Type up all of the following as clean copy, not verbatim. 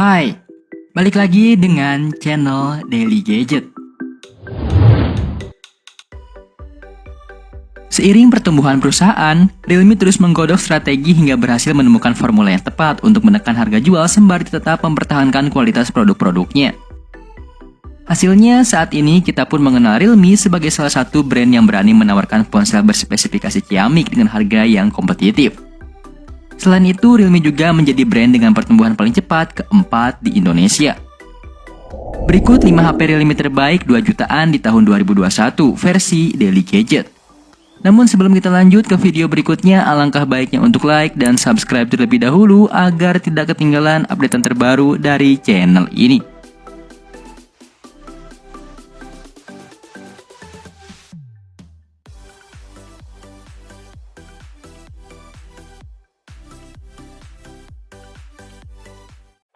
Hai, balik lagi dengan channel Daily Gadget. Seiring pertumbuhan perusahaan, Realme terus menggodok strategi hingga berhasil menemukan formula yang tepat untuk menekan harga jual sembari tetap mempertahankan kualitas produk-produknya. Hasilnya, saat ini kita pun mengenal Realme sebagai salah satu brand yang berani menawarkan ponsel berspesifikasi ciamik dengan harga yang kompetitif. Selain itu, Realme juga menjadi brand dengan pertumbuhan paling cepat keempat di Indonesia. Berikut 5 HP Realme terbaik 2 jutaan di tahun 2021 versi Daily Gadget. Namun sebelum kita lanjut ke video berikutnya, alangkah baiknya untuk like dan subscribe terlebih dahulu agar tidak ketinggalan update terbaru dari channel ini.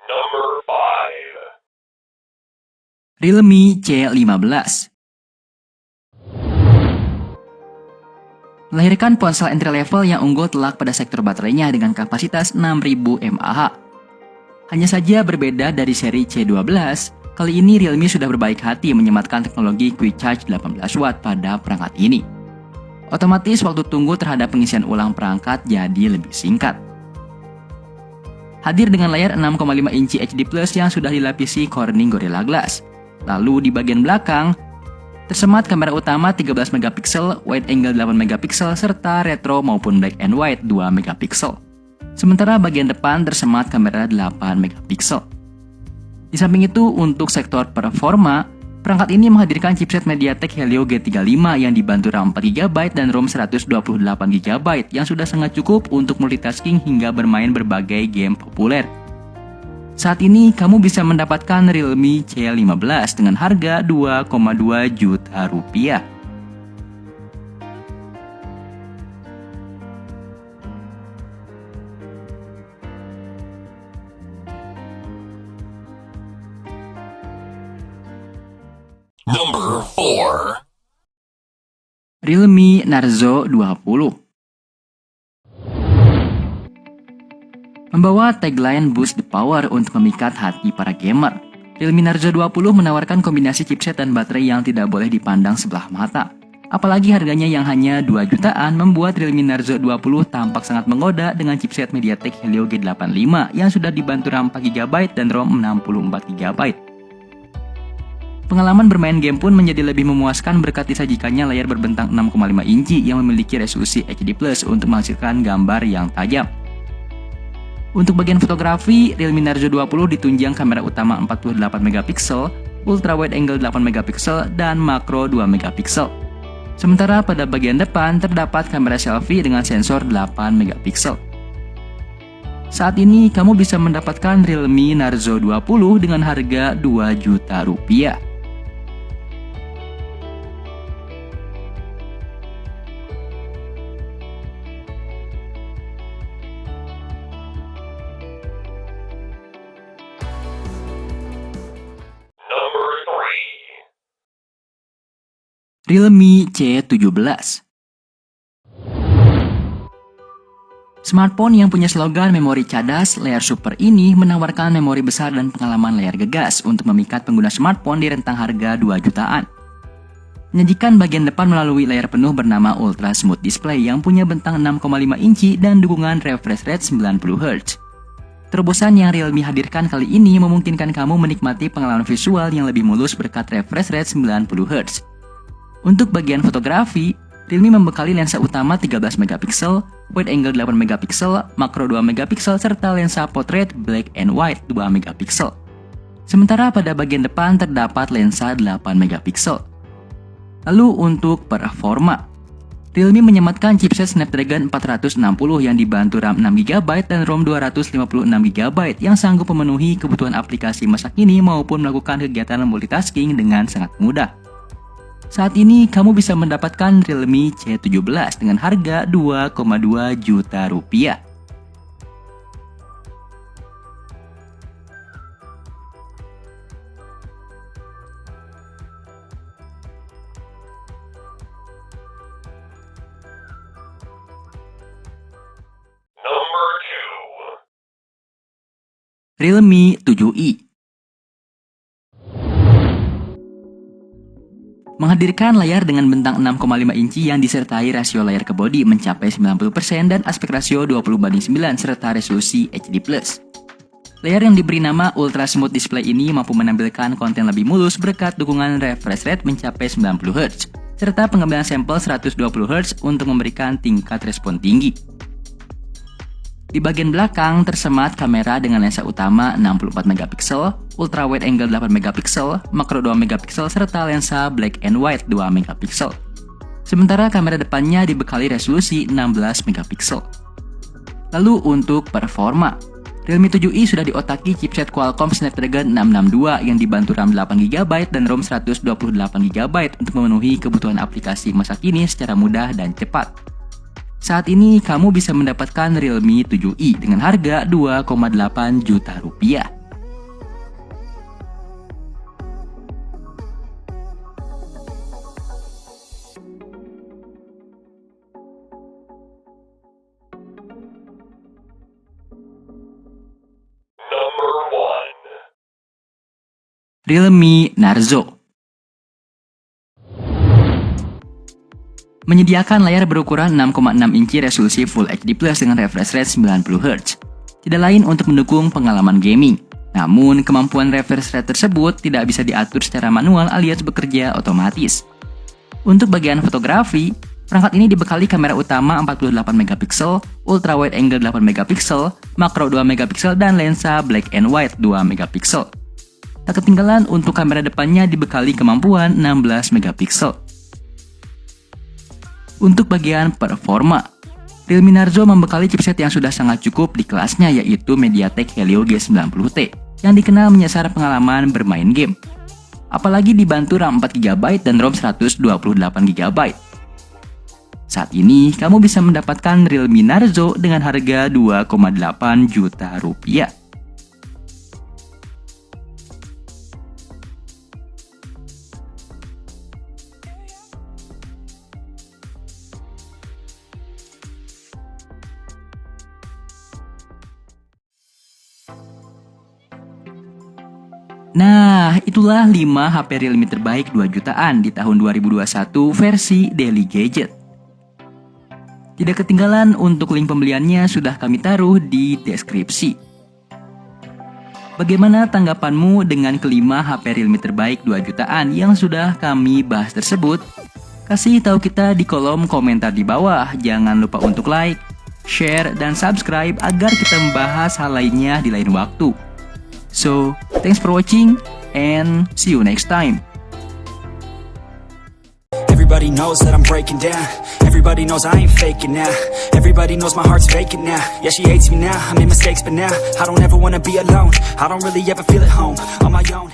Number 5. Realme C15 melahirkan ponsel entry level yang unggul telak pada sektor baterainya dengan kapasitas 6000 mAh. Hanya saja berbeda dari seri C12, kali ini Realme sudah berbaik hati menyematkan teknologi Quick Charge 18 Watt pada perangkat ini. Otomatis waktu tunggu terhadap pengisian ulang perangkat jadi lebih singkat. Hadir dengan layar 6,5 inci HD Plus yang sudah dilapisi Corning Gorilla Glass. Lalu di bagian belakang, tersemat kamera utama 13 megapiksel, wide angle 8 megapiksel, serta retro maupun black and white 2 megapiksel. Sementara bagian depan tersemat kamera 8 megapiksel. Di samping itu, untuk sektor performa, perangkat ini menghadirkan chipset MediaTek Helio G35 yang dibantu RAM 4GB dan ROM 128GB yang sudah sangat cukup untuk multitasking hingga bermain berbagai game populer. Saat ini kamu bisa mendapatkan Realme C15 dengan harga 2,2 juta rupiah. Number 4. Realme Narzo 20 membawa tagline Boost the Power untuk memikat hati para gamer. Realme Narzo 20 menawarkan kombinasi chipset dan baterai yang tidak boleh dipandang sebelah mata. Apalagi harganya yang hanya 2 jutaan membuat Realme Narzo 20 tampak sangat menggoda dengan chipset MediaTek Helio G85 yang sudah dibantu RAM 4GB dan ROM 64GB. Pengalaman bermain game pun menjadi lebih memuaskan berkat disajikannya layar berbentang 6,5 inci yang memiliki resolusi HD Plus untuk menghasilkan gambar yang tajam. Untuk bagian fotografi, Realme Narzo 20 ditunjang kamera utama 48 megapiksel, ultra wide angle 8 megapiksel, dan makro 2 megapiksel. Sementara pada bagian depan terdapat kamera selfie dengan sensor 8 megapiksel. Saat ini kamu bisa mendapatkan Realme Narzo 20 dengan harga 2 juta rupiah. Number 3. Realme C17 smartphone yang punya slogan memori cadas, layar super ini menawarkan memori besar dan pengalaman layar gegas untuk memikat pengguna smartphone di rentang harga 2 jutaan. Menyajikan bagian depan melalui layar penuh bernama Ultra Smooth Display yang punya bentang 6,5 inci dan dukungan refresh rate 90Hz. Terobosan yang Realme hadirkan kali ini memungkinkan kamu menikmati pengalaman visual yang lebih mulus berkat refresh rate 90Hz. Untuk bagian fotografi, Realme membekali lensa utama 13 megapiksel, wide angle 8 megapiksel, makro 2 megapiksel, serta lensa portrait black and white 2 megapiksel. Sementara pada bagian depan terdapat lensa 8 megapiksel. Lalu untuk performa, Realme menyematkan chipset Snapdragon 460 yang dibantu RAM 6GB dan ROM 256GB yang sanggup memenuhi kebutuhan aplikasi masa kini maupun melakukan kegiatan multitasking dengan sangat mudah. Saat ini kamu bisa mendapatkan Realme C17 dengan harga 2,2 juta rupiah. Realme 7i. Menghadirkan layar dengan bentang 6,5 inci yang disertai rasio layar ke bodi mencapai 90% dan aspek rasio 20:9 serta resolusi HD+. Layar yang diberi nama Ultra Smooth Display ini mampu menampilkan konten lebih mulus berkat dukungan refresh rate mencapai 90Hz, serta pengambilan sampel 120Hz untuk memberikan tingkat respon tinggi. Di bagian belakang tersemat kamera dengan lensa utama 64MP, ultra wide angle 8MP, makro 2MP, serta lensa black and white 2MP. Sementara kamera depannya dibekali resolusi 16MP. Lalu untuk performa, Realme 7i sudah diotaki chipset Qualcomm Snapdragon 662 yang dibantu RAM 8GB dan ROM 128GB untuk memenuhi kebutuhan aplikasi masa kini secara mudah dan cepat. Saat ini kamu bisa mendapatkan Realme 7i dengan harga Rp2,8 juta. Number 1. Realme Narzo. Menyediakan layar berukuran 6,6 inci resolusi Full HD+ dengan refresh rate 90Hz. Tidak lain untuk mendukung pengalaman gaming. Namun, kemampuan refresh rate tersebut tidak bisa diatur secara manual alias bekerja otomatis. Untuk bagian fotografi, perangkat ini dibekali kamera utama 48MP, ultra wide angle 8MP, makro 2MP, dan lensa black and white 2MP. Tak ketinggalan untuk kamera depannya dibekali kemampuan 16MP. Untuk bagian performa, Realme Narzo membekali chipset yang sudah sangat cukup di kelasnya yaitu MediaTek Helio G90T yang dikenal menyasar pengalaman bermain game. Apalagi dibantu RAM 4GB dan ROM 128GB. Saat ini kamu bisa mendapatkan Realme Narzo dengan harga Rp2,8 juta. Nah, itulah 5 HP Realme terbaik 2 jutaan di tahun 2021 versi Daily Gadget. Tidak ketinggalan untuk link pembeliannya sudah kami taruh di deskripsi. Bagaimana tanggapanmu dengan kelima HP Realme terbaik 2 jutaan yang sudah kami bahas tersebut? Kasih tahu kita di kolom komentar di bawah. Jangan lupa untuk like, share, dan subscribe agar kita membahas hal lainnya di lain waktu. So, thanks for watching and see you next time. Everybody knows that I'm breaking down. Everybody knows I ain't faking now. Everybody knows my heart's vacant now. Yeah, she hates me now. I made mistakes, but now I don't ever wanna be alone. I don't really ever feel at home on my own.